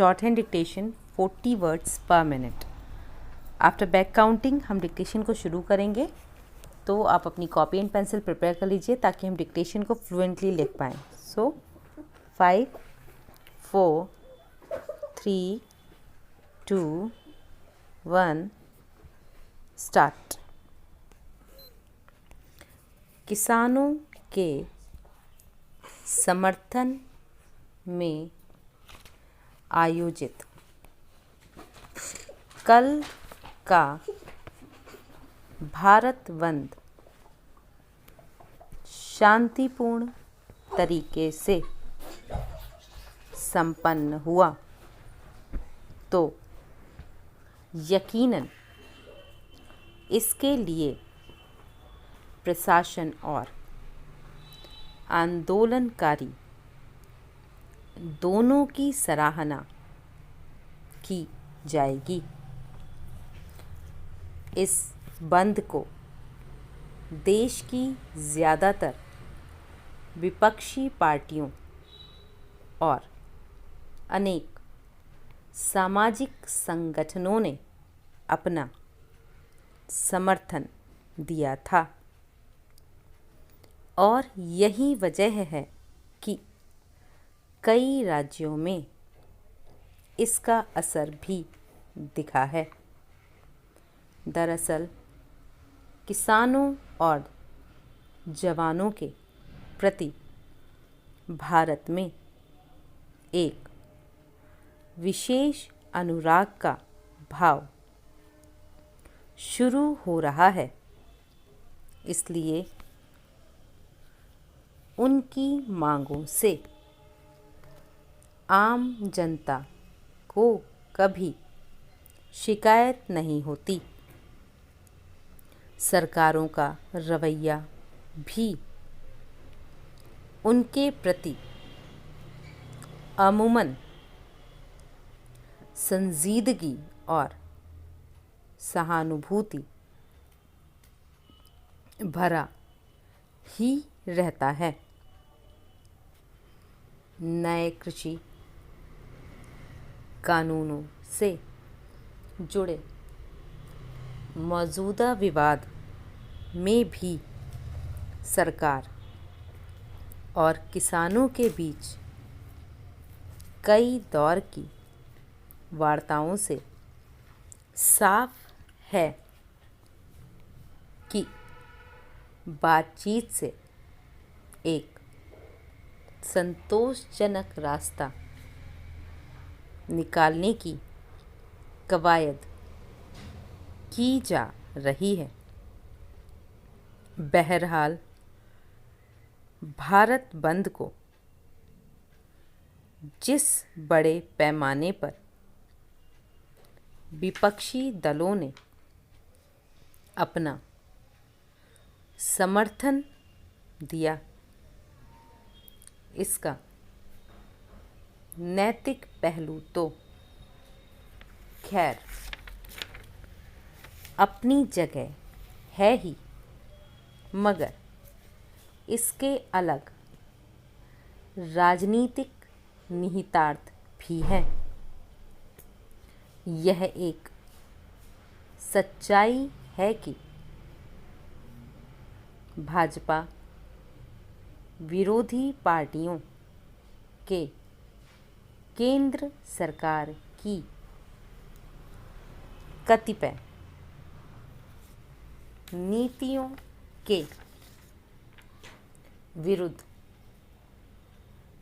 Short hand dictation 40 words पर minute. After back counting हम dictation को शुरू करेंगे, तो आप अपनी कॉपी एंड पेंसिल प्रिपेयर कर लीजिए ताकि हम डिक्टेशन को फ्लुएंटली लिख पाएँ। सो 5 4 3 2 1 स्टार्ट। किसानों के समर्थन में आयोजित कल का भारत बंद शांतिपूर्ण तरीके से संपन्न हुआ तो यकीनन इसके लिए प्रशासन और आंदोलनकारी दोनों की सराहना की जाएगी। इस बंद को देश की ज़्यादातर विपक्षी पार्टियों और अनेक सामाजिक संगठनों ने अपना समर्थन दिया था और यही वजह है कि कई राज्यों में इसका असर भी दिखा है। दरअसल किसानों और जवानों के प्रति भारत में एक विशेष अनुराग का भाव शुरू हो रहा है, इसलिए उनकी मांगों से आम जनता को कभी शिकायत नहीं होती। सरकारों का रवैया भी उनके प्रति अमूमन संजीदगी और सहानुभूति भरा ही रहता है। नए कृषि कानूनों से जुड़े मौजूदा विवाद में भी सरकार और किसानों के बीच कई दौर की वार्ताओं से साफ है कि बातचीत से एक संतोषजनक रास्ता निकालने की कवायद की जा रही है। बहरहाल भारत बंद को जिस बड़े पैमाने पर विपक्षी दलों ने अपना समर्थन दिया, इसका नैतिक पहलू तो खैर अपनी जगह है ही, मगर इसके अलग राजनीतिक निहितार्थ भी हैं। यह एक सच्चाई है कि भाजपा विरोधी पार्टियों के केंद्र सरकार की कतिपय नीतियों के विरुद्ध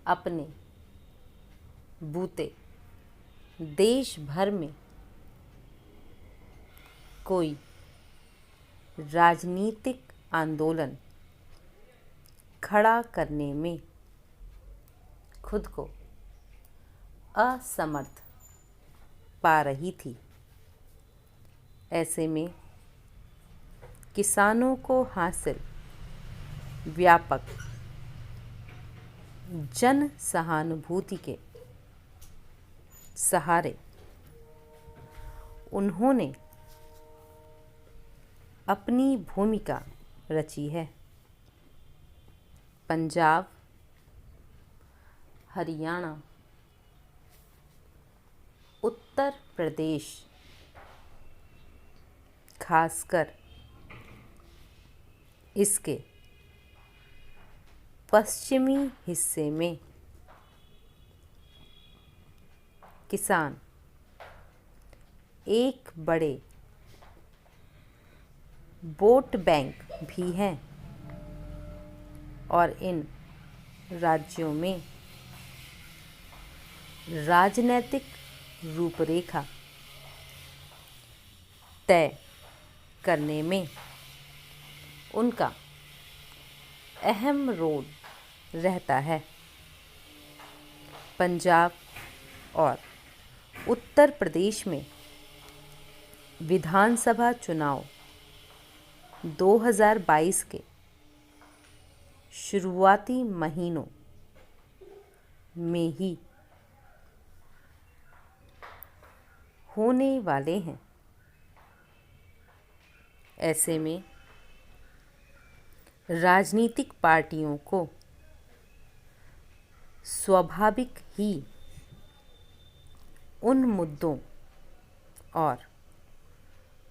अपने बूते देश भर में कोई राजनीतिक आंदोलन खड़ा करने में खुद को असमर्थ पा रही थी। ऐसे में किसानों को हासिल व्यापक जन सहानुभूति के सहारे उन्होंने अपनी भूमिका रची है। पंजाब, हरियाणा, उत्तर प्रदेश खासकर इसके पश्चिमी हिस्से में किसान एक बड़े वोट बैंक भी हैं और इन राज्यों में राजनीतिक रूपरेखा तय करने में उनका अहम रोल रहता है। पंजाब और उत्तर प्रदेश में विधानसभा चुनाव 2022 के शुरुआती महीनों में ही होने वाले हैं। ऐसे में राजनीतिक पार्टियों को स्वाभाविक ही उन मुद्दों और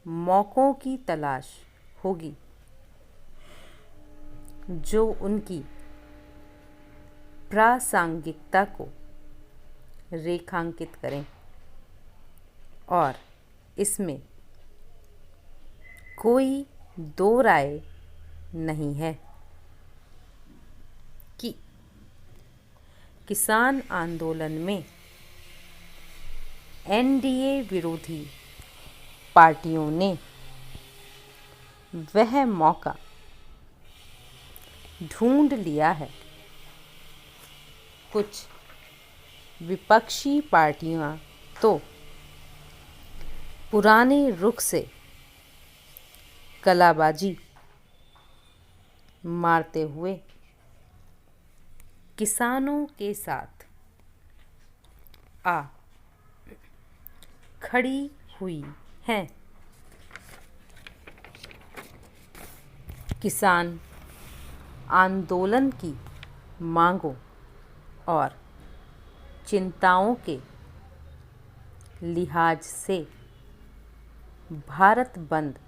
मौक़ों की तलाश होगी जो उनकी प्रासंगिकता को रेखांकित करें और इसमें कोई दो राय नहीं है कि किसान आंदोलन में एनडीए विरोधी पार्टियों ने वह मौका ढूंढ लिया है। कुछ विपक्षी पार्टियां तो पुराने रुख से कलाबाजी मारते हुए किसानों के साथ आ खड़ी हुई हैं। किसान आंदोलन की मांगों और चिंताओं के लिहाज से भारत बंद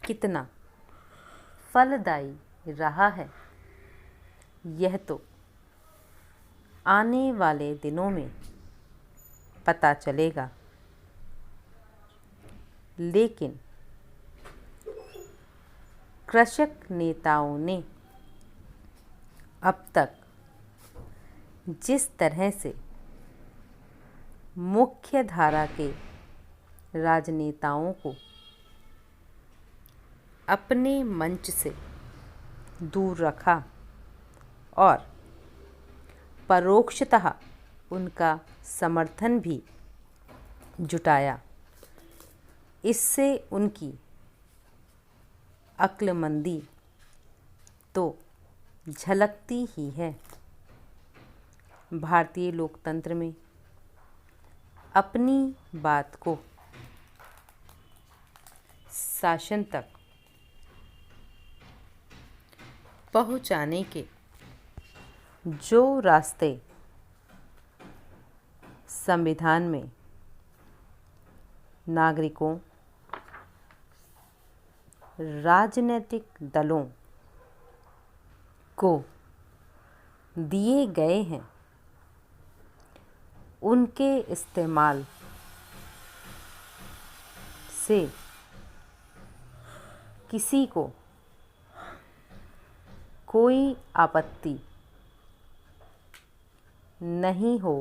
कितना फलदायी रहा है, यह तो आने वाले दिनों में पता चलेगा। लेकिन कृषक नेताओं ने अब तक जिस तरह से मुख्य धारा के राजनेताओं को अपने मंच से दूर रखा और परोक्षतः उनका समर्थन भी जुटाया, इससे उनकी अक्लमंदी तो झलकती ही है। भारतीय लोकतंत्र में अपनी बात को शासन तक पहुंचाने के जो रास्ते संविधान में नागरिकों, राजनीतिक दलों को दिए गए हैं, उनके इस्तेमाल से किसी को कोई आपत्ति नहीं हो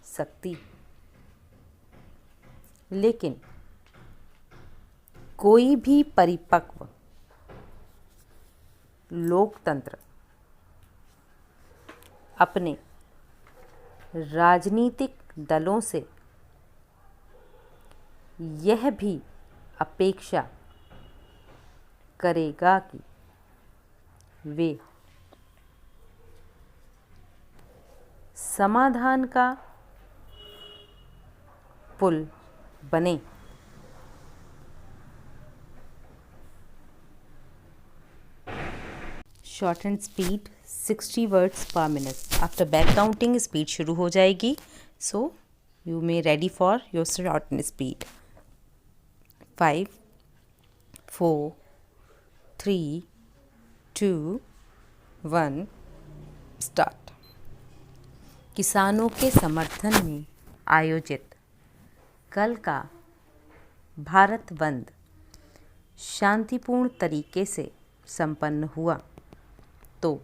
सकती। लेकिन कोई भी परिपक्व लोकतंत्र अपने राजनीतिक दलों से यह भी अपेक्षा करेगा कि वे समाधान का पुल बने। शॉर्ट एंड स्पीड 60 वर्ड्स पर minute. After back counting speed शुरू हो जाएगी। So you may ready for your shortened speed. 5, 4, 3, 2, 1 start. किसानों के समर्थन में आयोजित कल का भारत बंद शांतिपूर्ण तरीके से संपन्न हुआ तो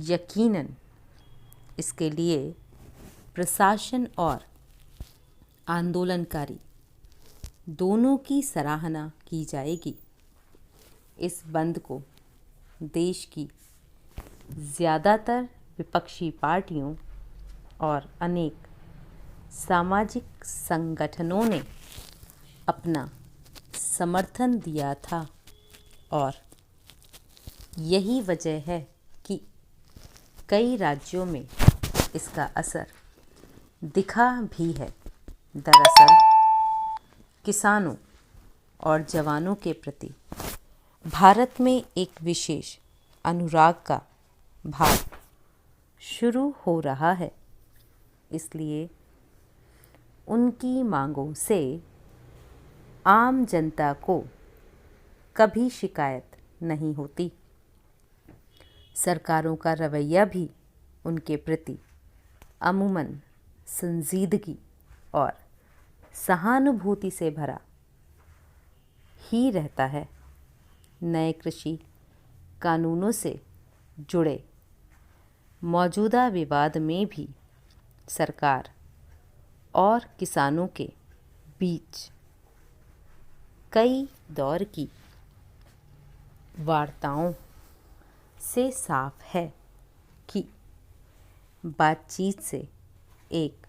यकीनन इसके लिए प्रशासन और आंदोलनकारी दोनों की सराहना की जाएगी। इस बंद को देश की ज़्यादातर विपक्षी पार्टियों और अनेक सामाजिक संगठनों ने अपना समर्थन दिया था और यही वजह है कि कई राज्यों में इसका असर दिखा भी है। दरअसल किसानों और जवानों के प्रति भारत में एक विशेष अनुराग का भाव शुरू हो रहा है, इसलिए उनकी मांगों से आम जनता को कभी शिकायत नहीं होती। सरकारों का रवैया भी उनके प्रति अमूमन संजीदगी और सहानुभूति से भरा ही रहता है। नए कृषि कानूनों से जुड़े मौजूदा विवाद में भी सरकार और किसानों के बीच कई दौर की वार्ताओं से साफ है कि बातचीत से एक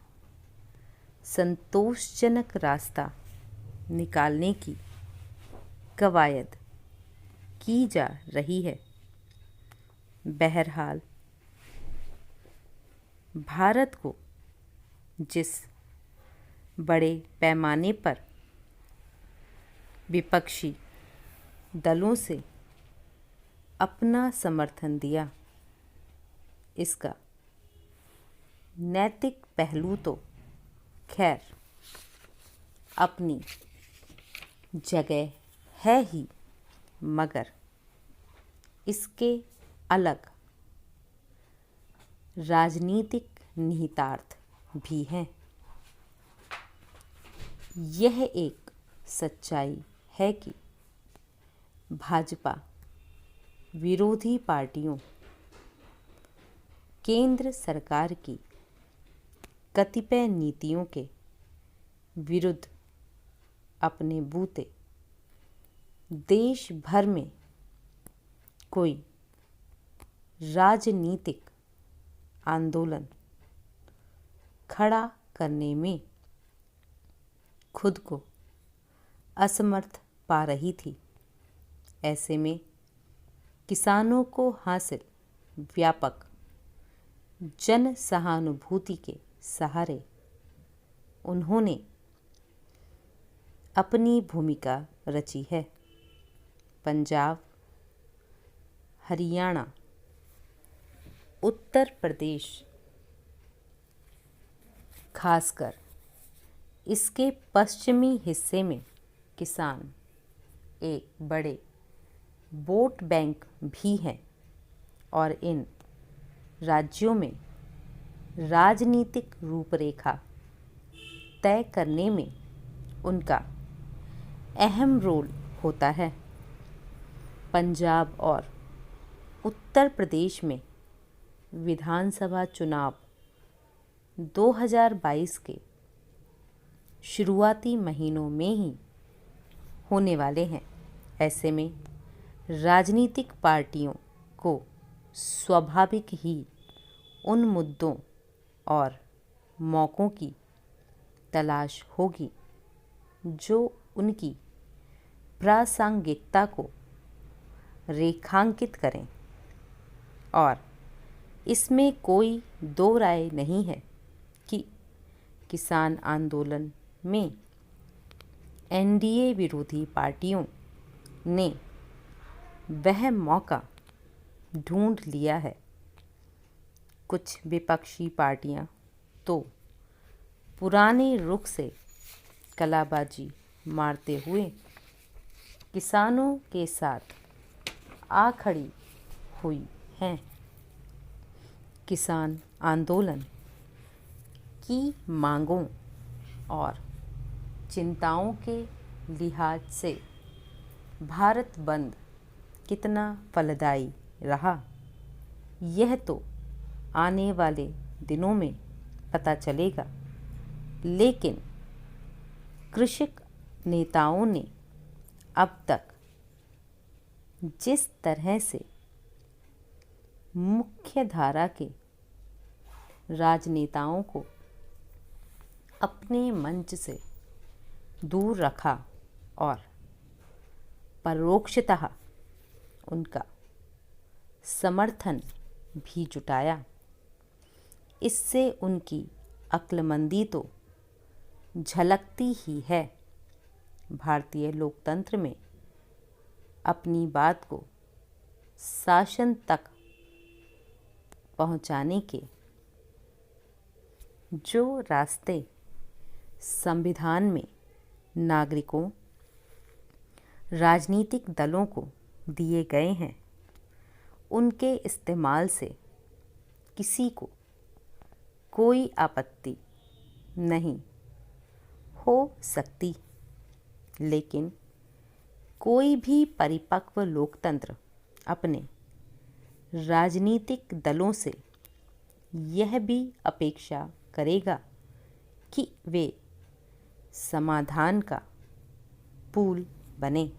संतोषजनक रास्ता निकालने की कवायद की जा रही है। बहरहाल भारत को जिस बड़े पैमाने पर विपक्षी दलों से अपना समर्थन दिया, इसका नैतिक पहलू तो खैर अपनी जगह है ही, मगर इसके अलग राजनीतिक निहितार्थ भी हैं। यह एक सच्चाई है कि भाजपा विरोधी पार्टियों केंद्र सरकार की कतिपय नीतियों के विरुद्ध अपने बूते देश भर में कोई राजनीतिक आंदोलन खड़ा करने में खुद को असमर्थ पा रही थी। ऐसे में किसानों को हासिल व्यापक जन सहानुभूति के सहारे उन्होंने अपनी भूमिका रची है। पंजाब, हरियाणा, उत्तर प्रदेश, खासकर इसके पश्चिमी हिस्से में किसान एक बड़े वोट बैंक भी हैं और इन राज्यों में राजनीतिक रूपरेखा तय करने में उनका अहम रोल होता है। पंजाब और उत्तर प्रदेश में विधानसभा चुनाव 2022 के शुरुआती महीनों में ही होने वाले हैं। ऐसे में राजनीतिक पार्टियों को स्वाभाविक ही उन मुद्दों और मौक़ों की तलाश होगी जो उनकी प्रासंगिकता को रेखांकित करें, और इसमें कोई दो राय नहीं है कि किसान आंदोलन में एनडीए विरोधी पार्टियों ने वह मौका ढूंढ लिया है। कुछ विपक्षी पार्टियां तो पुराने रुख से कलाबाजी मारते हुए किसानों के साथ आ खड़ी हुई हैं। किसान आंदोलन की मांगों और चिंताओं के लिहाज से भारत बंद कितना फलदायी रहा, यह तो आने वाले दिनों में पता चलेगा। लेकिन कृषक नेताओं ने अब तक जिस तरह से मुख्य धारा के राजनेताओं को अपने मंच से दूर रखा और परोक्षतः उनका समर्थन भी जुटाया, इससे उनकी अक्लमंदी तो झलकती ही है। भारतीय लोकतंत्र में अपनी बात को शासन तक पहुंचाने के जो रास्ते संविधान में नागरिकों, राजनीतिक दलों को दिए गए हैं, उनके इस्तेमाल से किसी को कोई आपत्ति नहीं हो सकती। लेकिन कोई भी परिपक्व लोकतंत्र अपने राजनीतिक दलों से यह भी अपेक्षा करेगा कि वे समाधान का पुल बने।